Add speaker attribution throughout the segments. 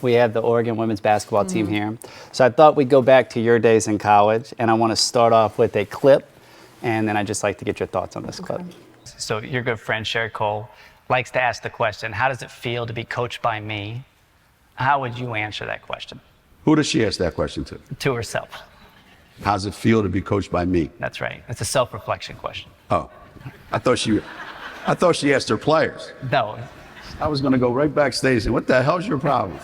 Speaker 1: We have the Oregon women's basketball team here. So I thought we'd go back to your days in college, and I want to start off with a clip, and then I'd just like to get your thoughts on this clip. So your good friend Sherry Cole likes to ask the question, how does it feel to be coached by me? How would you answer that question?
Speaker 2: Who does she ask that question to?
Speaker 1: To herself.
Speaker 2: How does it feel to be coached by me?
Speaker 1: That's right. It's a self-reflection question.
Speaker 2: Oh, I thought she asked her players.
Speaker 1: No.
Speaker 2: I was going to go right backstage and what the hell's your problem?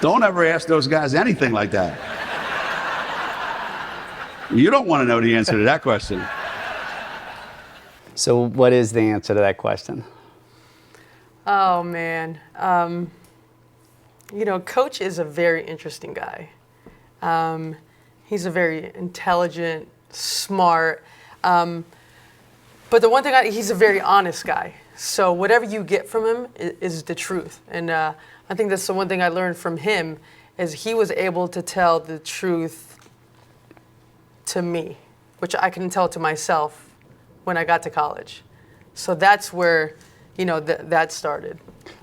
Speaker 2: Don't ever ask those guys anything like that. You don't want to know the answer to that question.
Speaker 1: So what is the answer to that question?
Speaker 3: Oh, man. Coach is a very interesting guy. He's a very intelligent, smart, but the one thing, he's a very honest guy. So whatever you get from him is the truth. And I think that's the one thing I learned from him is he was able to tell the truth to me, which I couldn't tell to myself when I got to college. So that's where, that started.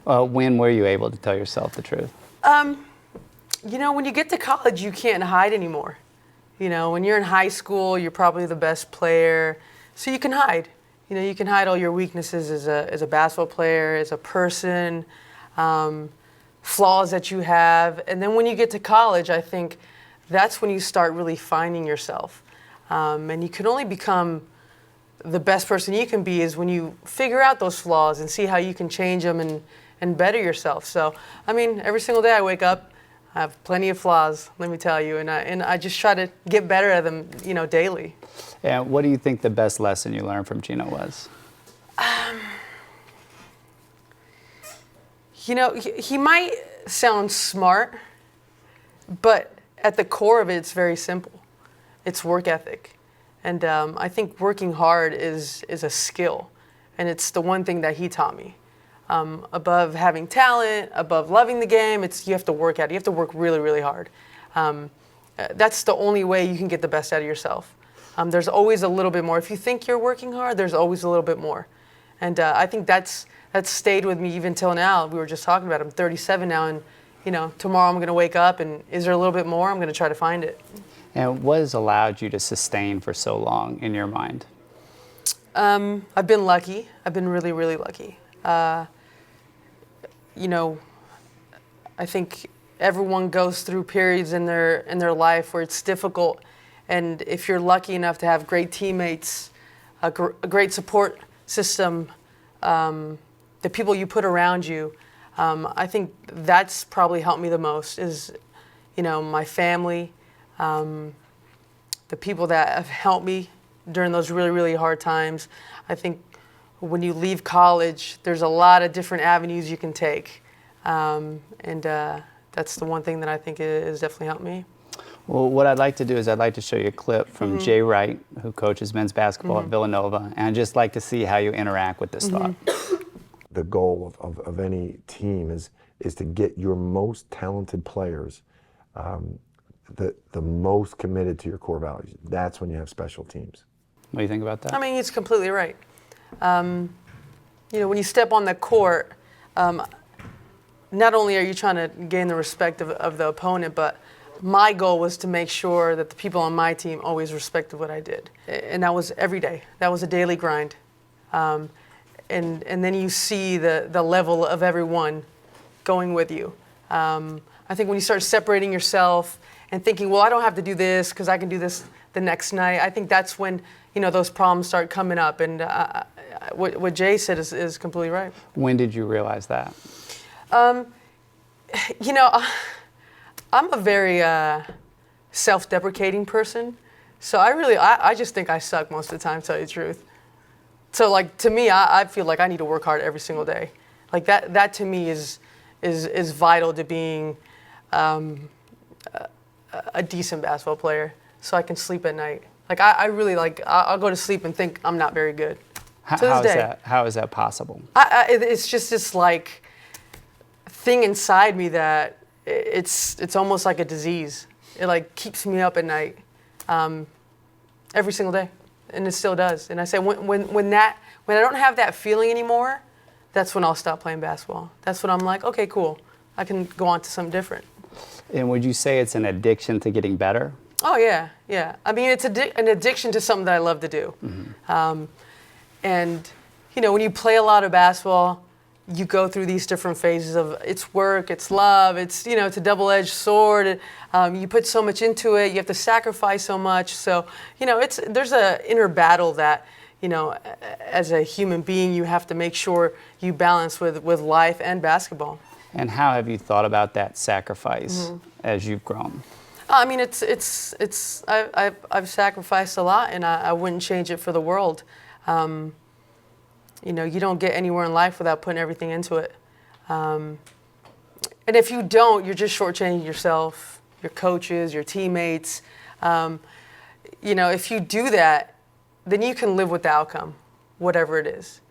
Speaker 1: When were you able to tell yourself the truth?
Speaker 3: When you get to college, you can't hide anymore. When you're in high school, you're probably the best player, so you can hide. You can hide all your weaknesses as a basketball player, as a person, flaws that you have. And then when you get to college, I think that's when you start really finding yourself. And you can only become the best person you can be is when you figure out those flaws and see how you can change them and better yourself. So, every single day I wake up, I have plenty of flaws, let me tell you, and I just try to get better at them, daily.
Speaker 1: And what do you think the best lesson you learned from Geno was?
Speaker 3: He might sound smart, but at the core of it, it's very simple. It's work ethic. And I think working hard is a skill, and it's the one thing that he taught me. Above having talent, above loving the game, you have to work at it. You have to work really, really hard. That's the only way you can get the best out of yourself. There's always a little bit more. If you think you're working hard, there's always a little bit more. And I think that's stayed with me even till now. We were just talking about it. I'm 37 now, and tomorrow I'm going to wake up, and is there a little bit more? I'm going to try to find it.
Speaker 1: And what has allowed you to sustain for so long in your mind?
Speaker 3: I've been lucky. I've been really, really lucky. I think everyone goes through periods in their life where it's difficult, and if you're lucky enough to have great teammates, a great support system, the people you put around you, I think that's probably helped me the most is, my family, the people that have helped me during those really, really hard times. I think when you leave college, there's a lot of different avenues you can take. That's the one thing that I think has definitely helped me.
Speaker 1: Well, what I'd like to do is I'd like to show you a clip from Jay Wright, who coaches men's basketball at Villanova, and I'd just like to see how you interact with this thought.
Speaker 4: The goal of any team is to get your most talented players the most committed to your core values. That's when you have special teams.
Speaker 1: What do you think about that?
Speaker 3: He's completely right. When you step on the court, not only are you trying to gain the respect of the opponent, but my goal was to make sure that the people on my team always respected what I did. And that was every day. That was a daily grind. And then you see the level of everyone going with you. I think when you start separating yourself and thinking, well, I don't have to do this because I can do this the next night, I think that's when those problems start coming up. And what Jay said is completely right.
Speaker 1: When did you realize that?
Speaker 3: I'm a very self-deprecating person, so I just think I suck most of the time, to tell you the truth. So to me, I feel like I need to work hard every single day. Like that to me is vital to being a decent basketball player, so I can sleep at night. I really I'll go to sleep and think I'm not very good.
Speaker 1: How is that possible?
Speaker 3: It's just this thing inside me that it's almost like a disease. It keeps me up at night every single day, and it still does. And I say when I don't have that feeling anymore, that's when I'll stop playing basketball. That's when I'm like, okay, cool. I can go on to something different.
Speaker 1: And would you say it's an addiction to getting better?
Speaker 3: Oh, yeah, yeah. I mean, it's an addiction to something that I love to do. And, you know, when you play a lot of basketball, you go through these different phases of it's work, it's love, it's, you know, it's a double-edged sword. You put so much into it, you have to sacrifice so much. So, you know, there's an inner battle that, you know, as a human being, you have to make sure you balance with life and basketball.
Speaker 1: And how have you thought about that sacrifice as you've grown?
Speaker 3: I mean, I've sacrificed a lot, and I wouldn't change it for the world. You know, you don't get anywhere in life without putting everything into it. And if you don't, you're just shortchanging yourself, your coaches, your teammates. You know, if you do that, then you can live with the outcome, whatever it is.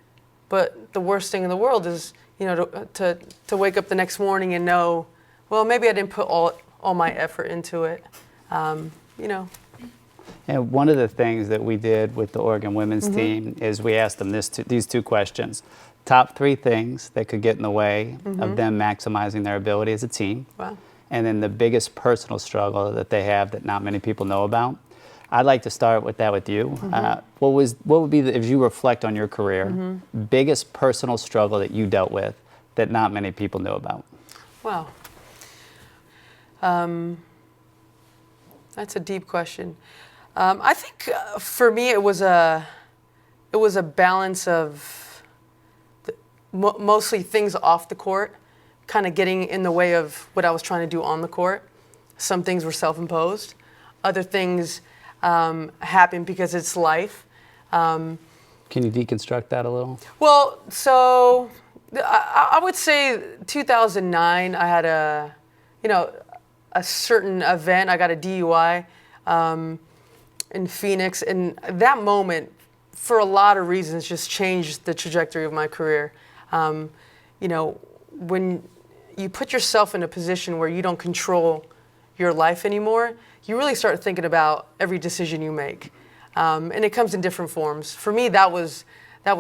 Speaker 3: But the worst thing in the world is, you know, to wake up the next morning and know, well, maybe I didn't put all my effort into it, you know.
Speaker 1: And one of the things that we did with the Oregon women's team is we asked them these two questions. Top 3 things that could get in the way of them maximizing their ability as a team.
Speaker 3: Wow.
Speaker 1: And then the biggest personal struggle that they have that not many people know about. I'd like to start with that with you. What would be, if you reflect on your career, biggest personal struggle that you dealt with that not many people know about?
Speaker 3: Wow. That's a deep question. I think for me it was a balance of mostly things off the court, kind of getting in the way of what I was trying to do on the court. Some things were self-imposed. Other things happen because it's life.
Speaker 1: Can you deconstruct that a little?
Speaker 3: Well, so I would say 2009, I had a certain event. I got a DUI in Phoenix, and that moment, for a lot of reasons, just changed the trajectory of my career. You know, when you put yourself in a position where you don't control your life anymore, you really start thinking about every decision you make. And it comes in different forms. For me, that was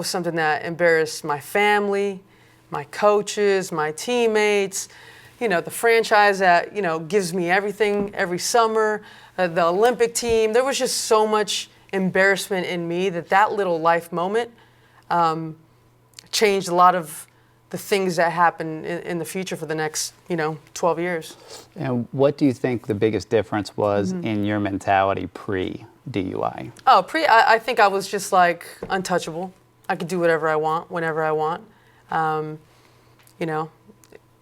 Speaker 3: something that embarrassed my family, my coaches, my teammates, you know, the franchise that, you know, gives me everything every summer, the Olympic team. There was just so much embarrassment in me that little life moment changed a lot of the things that happen in the future for the next, 12 years.
Speaker 1: And what do you think the biggest difference was in your mentality pre-DUI?
Speaker 3: Oh, I think I was just like untouchable. I could do whatever I want, whenever I want.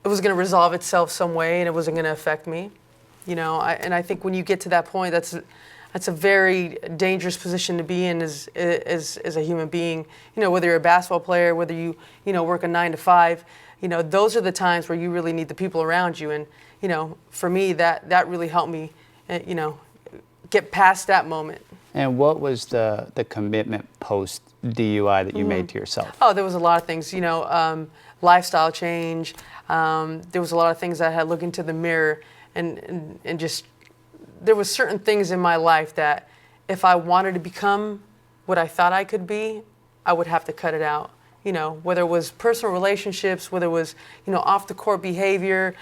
Speaker 3: It was going to resolve itself some way, and it wasn't going to affect me. And I think when you get to that point, that's a very dangerous position to be in as a human being. Whether you're a basketball player, whether you work a 9 to 5, those are the times where you really need the people around you. And for me, that really helped me, get past that moment.
Speaker 1: And what was the commitment post DUI that you made to yourself?
Speaker 3: Oh, there was a lot of things. Lifestyle change. There was a lot of things I had to look into the mirror and just. There was certain things in my life that if I wanted to become what I thought I could be, I would have to cut it out. Whether it was personal relationships, whether it was, off the court behavior,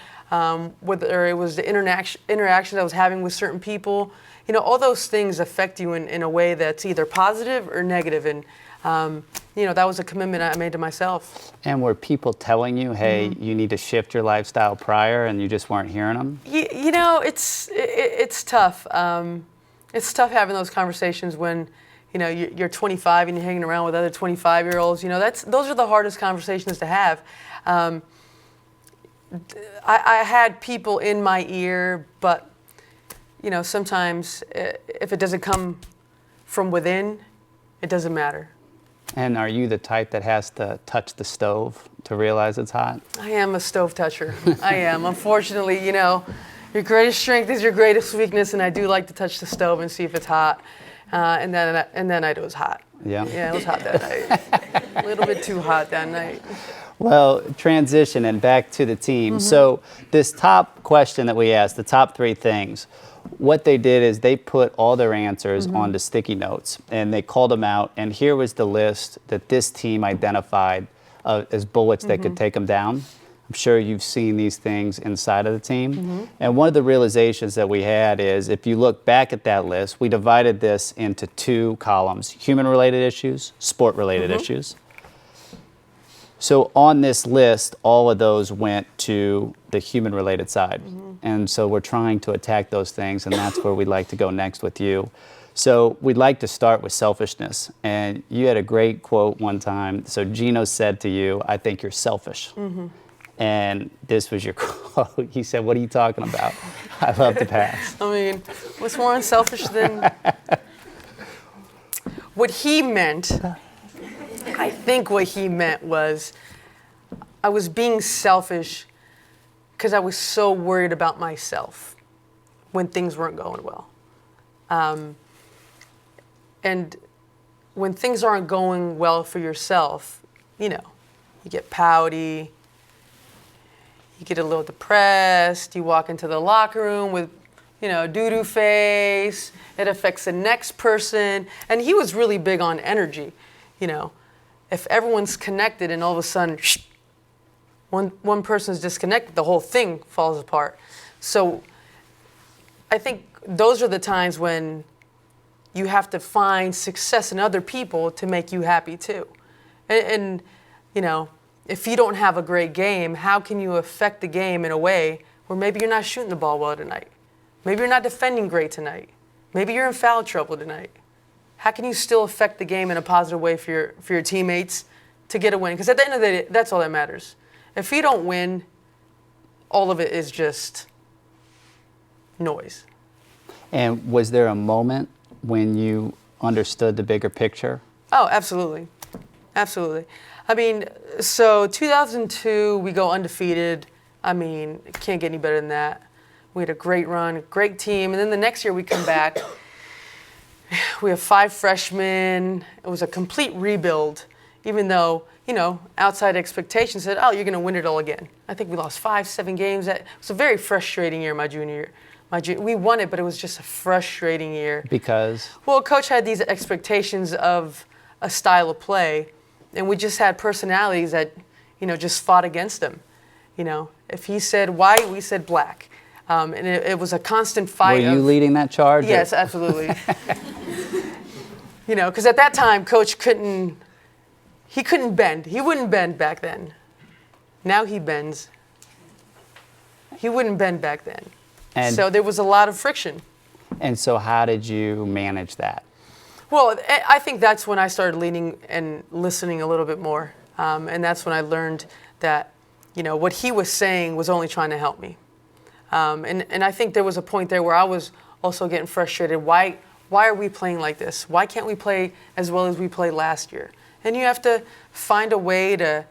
Speaker 3: whether it was the interactions I was having with certain people, all those things affect you in a way that's either positive or negative. And, that was a commitment I made to myself.
Speaker 1: And were people telling you, hey, you need to shift your lifestyle prior, and you just weren't hearing them?
Speaker 3: It's tough. It's tough having those conversations when, you're 25 and you're hanging around with other 25-year-olds. Those are the hardest conversations to have. I had people in my ear, but, sometimes if it doesn't come from within, it doesn't matter.
Speaker 1: And are you the type that has to touch the stove to realize it's hot?
Speaker 3: I am a stove toucher. I am. Unfortunately, your greatest strength is your greatest weakness, and I do like to touch the stove and see if it's hot. And then it was hot.
Speaker 1: Yeah.
Speaker 3: Yeah, it was hot that night. A little bit too hot that night.
Speaker 1: Well, transition and back to the team. So this top question that we asked, the top 3 things, what they did is they put all their answers on the sticky notes and they called them out. And here was the list that this team identified as bullets that could take them down. I'm sure you've seen these things inside of the team. And one of the realizations that we had is if you look back at that list, we divided this into 2 columns, human-related issues, sport-related issues. So on this list, all of those went to the human-related side. And so we're trying to attack those things, and that's where we'd like to go next with you. So we'd like to start with selfishness. And you had a great quote one time. So Geno said to you, "I think you're selfish." And this was your quote. He said, "What are you talking about?" I love the pass.
Speaker 3: I mean, what's more unselfish than what he meant? I think what he meant was I was being selfish because I was so worried about myself when things weren't going well. And when things aren't going well for yourself, you get pouty, you get a little depressed, you walk into the locker room with, doo-doo face, it affects the next person. And he was really big on energy, If everyone's connected and all of a sudden, one person's disconnected, the whole thing falls apart. So I think those are the times when you have to find success in other people to make you happy too. And if you don't have a great game, how can you affect the game in a way where maybe you're not shooting the ball well tonight? Maybe you're not defending great tonight. Maybe you're in foul trouble tonight. How can you still affect the game in a positive way for your teammates to get a win? Because at the end of the day, that's all that matters. If you don't win, all of it is just noise.
Speaker 1: And was there a moment when you understood the bigger picture?
Speaker 3: Oh, absolutely. Absolutely. I mean, so 2002, we go undefeated. I mean, it can't get any better than that. We had a great run, great team. And then the next year we come back. We have 5 freshmen. It was a complete rebuild, even though, outside expectations said, oh, you're going to win it all again. I think we lost 5, 7 games. It was a very frustrating year my junior year. We won it, but it was just a frustrating year. Because? Well, Coach had these expectations of a style of play, and we just had personalities that, just fought against him. If he said white, we said black. And it was a constant fight.
Speaker 1: Were you leading that charge?
Speaker 3: Yes, absolutely. Because at that time, Coach couldn't bend. He wouldn't bend back then. Now he bends. He wouldn't bend back then. And so there was a lot of friction.
Speaker 1: And so how did you manage that?
Speaker 3: Well, I think that's when I started leaning and listening a little bit more. And that's when I learned that, what he was saying was only trying to help me. And I think there was a point there where I was also getting frustrated. Why are we playing like this? Why can't we play as well as we played last year? And you have to find a way to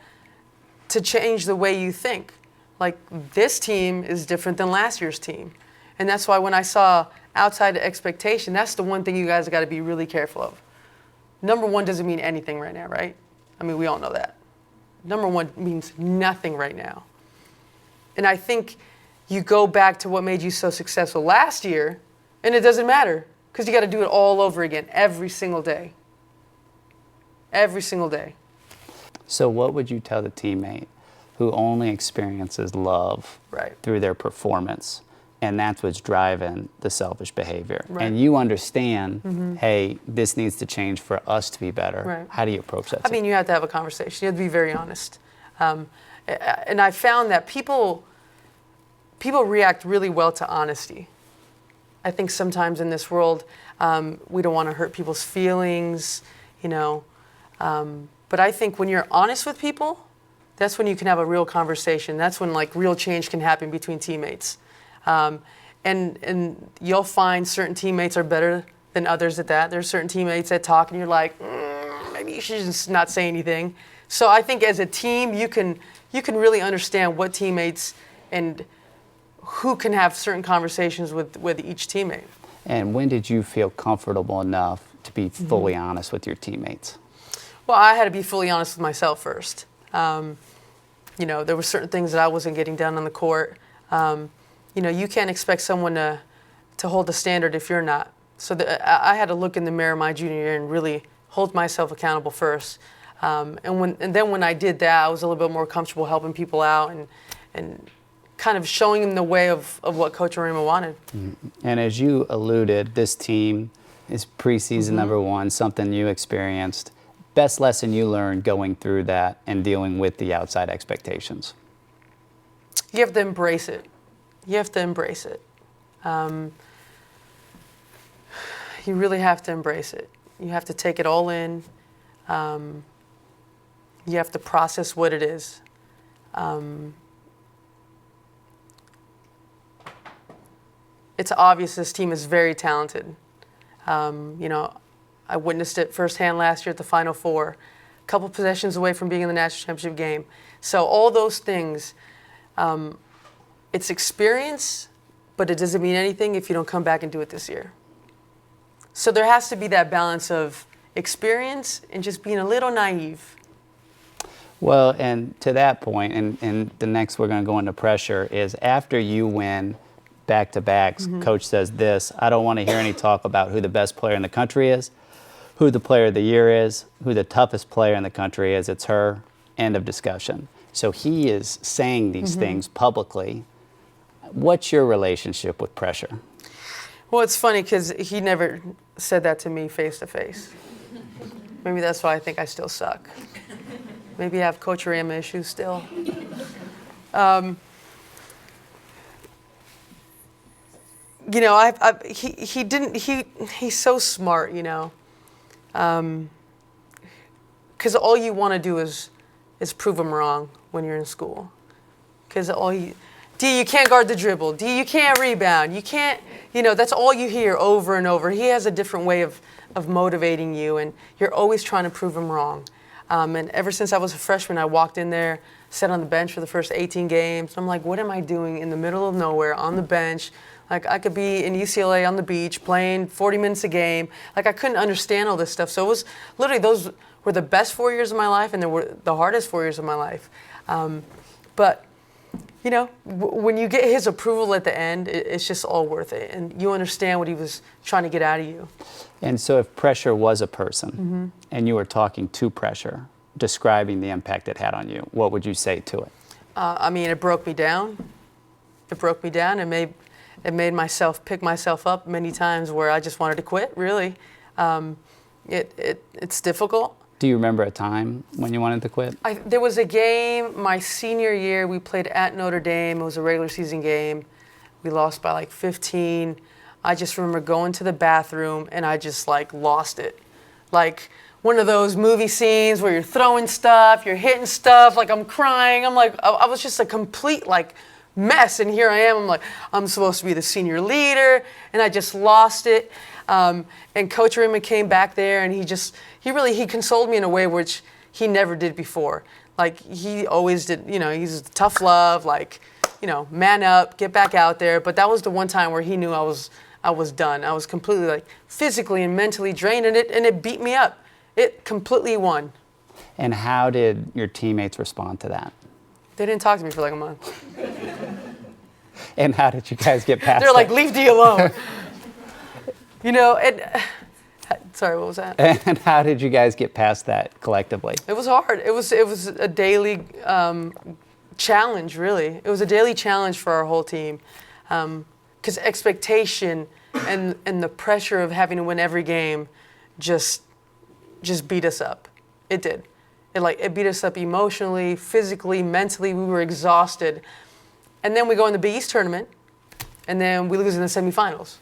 Speaker 3: change the way you think. Like, this team is different than last year's team. And that's why when I saw outside of expectation, that's the one thing you guys got to be really careful of. Number 1 doesn't mean anything right now, right? I mean, we all know that. Number 1 means nothing right now. And I think you go back to what made you so successful last year, and it doesn't matter because you got to do it all over again every single day. Every single day.
Speaker 1: So what would you tell the teammate who only experiences love through their performance, and that's what's driving the selfish behavior? Right. And you understand, hey, this needs to change for us to be better. Right. How do you approach that?
Speaker 3: I mean, you have to have a conversation. You have to be very honest. And I found that people react really well to honesty. I think sometimes in this world, we don't want to hurt people's feelings, but I think when you're honest with people, that's when you can have a real conversation. That's when real change can happen between teammates. And you'll find certain teammates are better than others at that. There's certain teammates that talk and you're like, maybe you should just not say anything. So I think as a team, you can really understand what teammates and who can have certain conversations with each teammate.
Speaker 1: And when did you feel comfortable enough to be fully honest with your teammates?
Speaker 3: Well, I had to be fully honest with myself first. There were certain things that I wasn't getting done on the court. You can't expect someone to hold the standard if you're not. So I had to look in the mirror my junior year and really hold myself accountable first. And then when I did that, I was a little bit more comfortable helping people out and kind of showing them the way of what Coach Arima wanted.
Speaker 1: And as you alluded, this team is preseason number one, something you experienced. Best lesson you learned going through that and dealing with the outside expectations?
Speaker 3: You have to embrace it. You have to embrace it. You really have to embrace it. You have to take it all in. You have to process what it is. It's obvious this team is very talented. You know, I witnessed it firsthand last year at the Final Four, a couple possessions away from being in the national championship game. So all those things, it's experience, but it doesn't mean anything if you don't come back and do it this year. So there has to be that balance of experience and just being a little naive.
Speaker 1: Well, and to that point, and the next we're going to go into pressure, is after you win back-to-backs, Coach says this: I don't want to hear any talk about who the best player in the country is, who the player of the year is, who the toughest player in the country is. It's her. End of discussion. So he is saying these things publicly. What's your relationship with pressure?
Speaker 3: Well, it's funny because he never said that to me face to face. Maybe that's why I think I still suck. Maybe I have Coach Arima issues still. You know, he's so smart, you know. Because all you want to do is prove him wrong when you're in school. Because D, you can't guard the dribble. D, you can't rebound. You can't, you know, that's all you hear over and over. He has a different way of motivating you, and you're always trying to prove him wrong. And ever since I was a freshman, I walked in there, sat on the bench for the first 18 games. I'm like, what am I doing in the middle of nowhere on the bench? Like, I could be in UCLA on the beach playing 40 minutes a game. Like, I couldn't understand all this stuff. So it was literally, those were the best 4 years of my life, and they were the hardest 4 years of my life. But, you know, when you get his approval at the end, it's just all worth it. And you understand what he was trying to get out of you.
Speaker 1: And so if pressure was a person and you were talking to pressure, describing the impact it had on you, what would you say to it?
Speaker 3: I mean, it broke me down. It broke me down. It made myself pick myself up many times where I just wanted to quit, really. It's difficult.
Speaker 1: Do you remember a time when you wanted to quit?
Speaker 3: There was a game my senior year. We played at Notre Dame. It was a regular season game. We lost by like 15. I just remember going to the bathroom and I just like lost it. Like one of those movie scenes where you're throwing stuff, you're hitting stuff, like I'm crying. I'm like, I was just a complete like mess, and here I am. I'm like, I'm supposed to be the senior leader, and I just lost it. And Coach Arima came back there, and he consoled me in a way which he never did before. Like he always did, you know, he's tough love, like, you know, man up, get back out there. But that was the one time where he knew I was done. I was completely like physically and mentally drained, and it beat me up. It completely won.
Speaker 1: And how did your teammates respond to that?
Speaker 3: They didn't talk to me for like a month.
Speaker 1: And how did you guys get past
Speaker 3: They're like,
Speaker 1: that?
Speaker 3: leave D alone. You know, sorry, what was that?
Speaker 1: And how did you guys get past that collectively?
Speaker 3: It was hard. It was a daily challenge, really. It was a daily challenge for our whole team. Because expectation and the pressure of having to win every game just beat us up. It did. It beat us up emotionally, physically, mentally. We were exhausted. And then we go in the Big East tournament, and then we lose in the semifinals.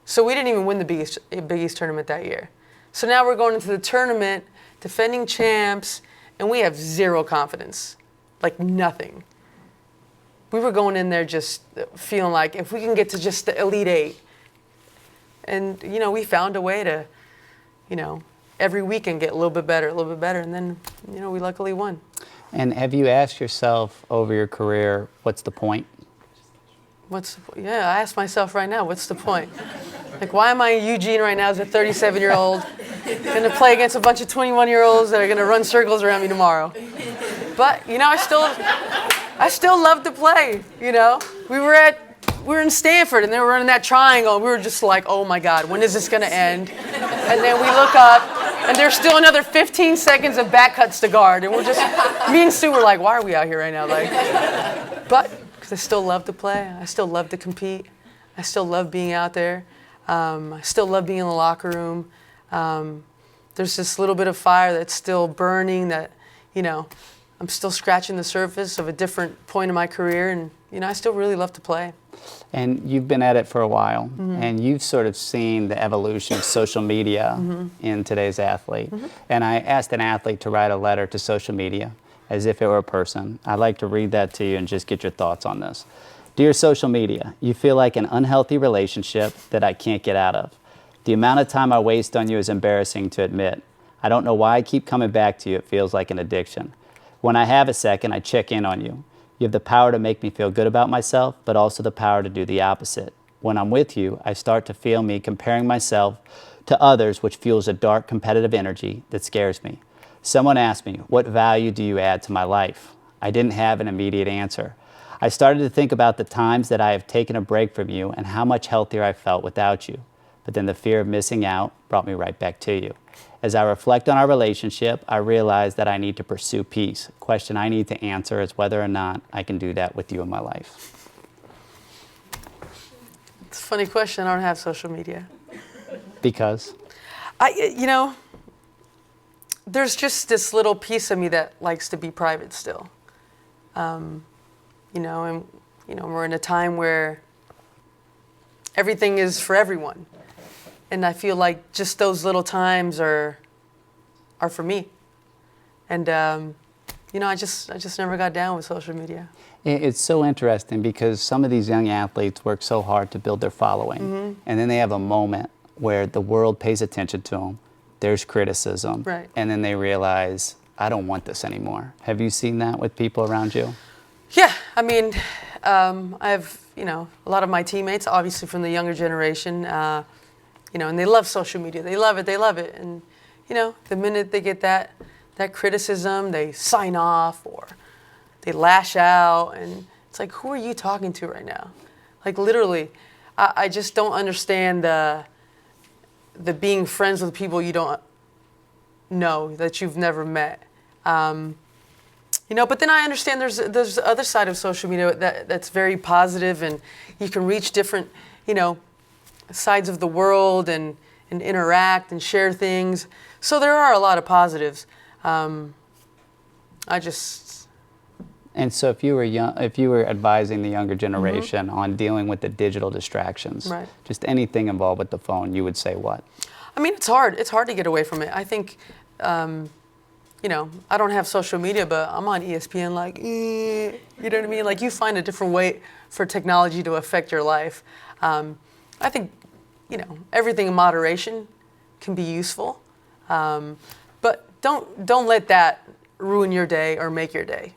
Speaker 3: So we didn't even win the Big East tournament that year. So now we're going into the tournament, defending champs, and we have zero confidence, like nothing. We were going in there just feeling like if we can get to just the Elite Eight. And, you know, we found a way to, you know, every weekend get a little bit better, and then, you know, we luckily won. And
Speaker 1: have you asked yourself over your career, what's the point?
Speaker 3: Yeah, I ask myself right now, what's the point? Like, why am I in Eugene right now as a 37-year-old going to play against a bunch of 21-year-olds that are going to run circles around me tomorrow? But, you know, I still love to play, you know? We were in Stanford, and they were running that triangle, and we were just like, oh my God, when is this going to end? And then we look up, And there's still another 15 seconds of back cuts to guard. And we're just, me and Sue were like, why are we out here right now? Like, but, because I still love to play. I still love to compete. I still love being out there. I still love being in the locker room. There's this little bit of fire that's still burning that, you know, I'm still scratching the surface of a different point in my career. And, you know, I still really love to play.
Speaker 1: And you've been at it for a while, and you've sort of seen the evolution of social media in today's athlete. And I asked an athlete to write a letter to social media as if it were a person. I'd like to read that to you and just get your thoughts on this. Dear social media, you feel like an unhealthy relationship that I can't get out of. The amount of time I waste on you is embarrassing to admit. I don't know why I keep coming back to you. It feels like an addiction. When I have a second, I check in on you. You have the power to make me feel good about myself, but also the power to do the opposite. When I'm with you, I start to feel me comparing myself to others, which fuels a dark competitive energy that scares me. Someone asked me, what value do you add to my life? I didn't have an immediate answer. I started to think about the times that I have taken a break from you and how much healthier I felt without you. But then the fear of missing out brought me right back to you. As I reflect on our relationship, I realize that I need to pursue peace. The question I need to answer is whether or not I can do that with you in my life.
Speaker 3: It's a funny question. I don't have social media.
Speaker 1: Because?
Speaker 3: You know, there's just this little piece of me that likes to be private still. You know, and, you know, we're in a time where everything is for everyone. And I feel like just those little times are for me. And, you know, I just never got down with social media.
Speaker 1: It's so interesting because some of these young athletes work so hard to build their following. And then they have a moment where the world pays attention to them. There's criticism.
Speaker 3: Right.
Speaker 1: And then they realize, I don't want this anymore. Have you seen that with people around you?
Speaker 3: Yeah, I mean, I have, you know, a lot of my teammates, obviously from the younger generation, you know, and they love social media. They love it. And, you know, the minute they get that criticism, they sign off or they lash out. And it's like, who are you talking to right now? Like, literally, I just don't understand the being friends with people you don't know, that you've never met. You know, but then I understand there's the other side of social media that's very positive, and you can reach different, you know, sides of the world and interact and share things. So there are a lot of positives. And
Speaker 1: so if you were advising the younger generation on dealing with the digital distractions,
Speaker 3: Right.
Speaker 1: just anything involved with the phone, you would say what?
Speaker 3: I mean, it's hard. It's hard to get away from it. I think, you know, I don't have social media, but I'm on ESPN, like, you know what I mean? Like, you find a different way for technology to affect your life. I think, you know, everything in moderation can be useful, but don't let that ruin your day or make your day.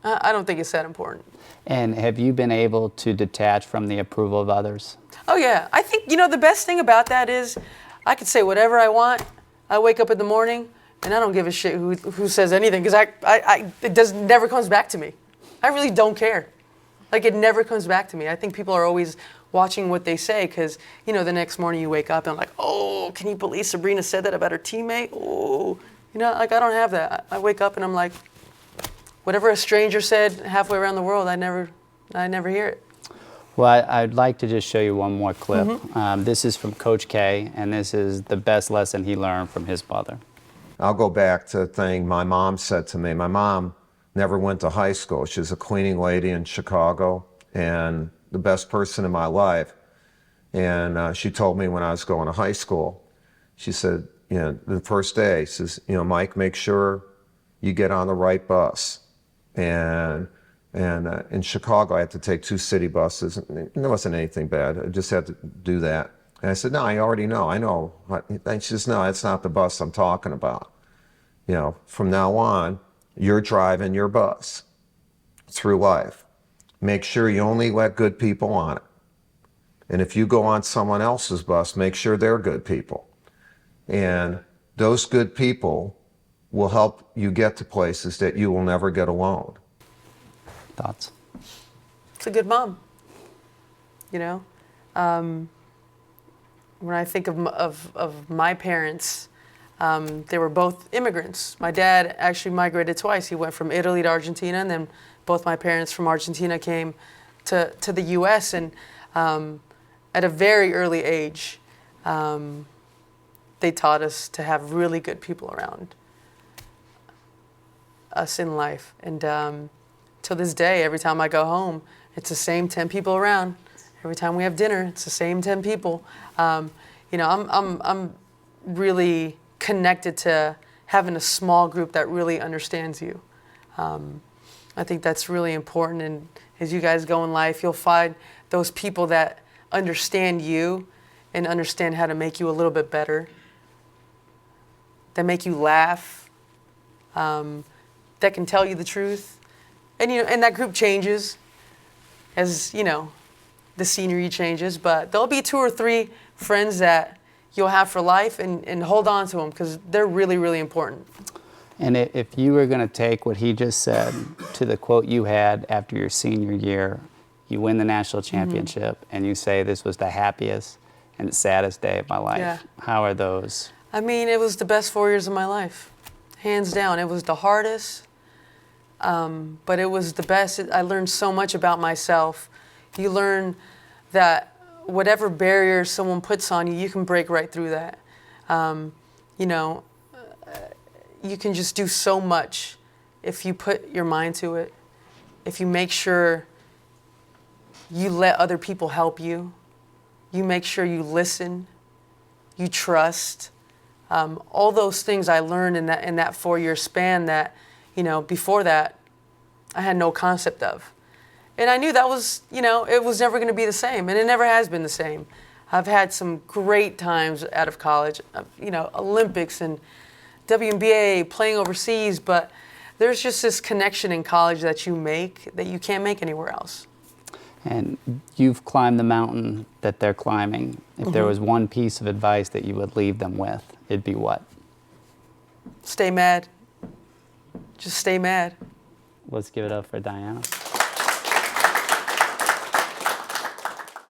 Speaker 3: I don't think it's that important.
Speaker 1: And have you been able to detach from the approval of others?
Speaker 3: Oh yeah, I think, you know, the best thing about that is I could say whatever I want. I wake up in the morning and I don't give a shit who says anything, because it never comes back to me. I really don't care. Like, it never comes back to me. I think people are always watching what they say, because, you know, the next morning you wake up and like, oh, can you believe Sabrina said that about her teammate? Oh, you know, like, I don't have that. I wake up and I'm like, whatever a stranger said halfway around the world, I never hear it.
Speaker 1: Well, I'd like to just show you one more clip. This is from Coach K, and this is the best lesson he learned from his mother.
Speaker 5: I'll go back to a thing my mom said to me. My mom never went to high school. She was a cleaning lady in Chicago and the best person in my life. And she told me when I was going to high school, she said, you know, the first day, she says, you know, Mike, make sure you get on the right bus. And in Chicago, I had to take 2 city buses. And there wasn't anything bad. I just had to do that. And I said, no, I already know. I know. And she says, no, that's not the bus I'm talking about. You know, from now on, you're driving your bus through life. Make sure you only let good people on it. And if you go on someone else's bus, make sure they're good people. And those good people will help you get to places that you will never get alone.
Speaker 1: Thoughts?
Speaker 3: It's a good mom. You know, when I think of my parents, They were both immigrants. My dad actually migrated twice. He went from Italy to Argentina, and then both my parents from Argentina came to the U.S. And at a very early age, they taught us to have really good people around us in life. And till this day, every time I go home, it's the same 10 people around. Every time we have dinner, it's the same 10 people. You know, I'm really connected to having a small group that really understands you. I think that's really important. And as you guys go in life, you'll find those people that understand you and understand how to make you a little bit better, that make you laugh, that can tell you the truth. And, you know, and that group changes as, you know, the scenery changes, but there'll be 2 or 3 friends that you'll have for life, and hold on to them because they're really, really important.
Speaker 1: And if you were going to take what he just said to the quote you had after your senior year, you win the national championship, and you say this was the happiest and saddest day of my life.
Speaker 3: Yeah.
Speaker 1: How are those?
Speaker 3: I mean, it was the best 4 years of my life, hands down. It was the hardest, but it was the best. I learned so much about myself. You learn that whatever barrier someone puts on you, you can break right through that. You know, you can just do so much if you put your mind to it, if you make sure you let other people help you, you make sure you listen, you trust. All those things I learned in that 4-year span that, you know, before that, I had no concept of. And I knew that was, you know, it was never going to be the same, and it never has been the same. I've had some great times out of college, you know, Olympics and WNBA, playing overseas, but there's just this connection in college that you make that you can't make anywhere else.
Speaker 1: And you've climbed the mountain that they're climbing. If there was one piece of advice that you would leave them with, it'd be what?
Speaker 3: Stay mad. Just stay mad.
Speaker 1: Let's give it up for Diana.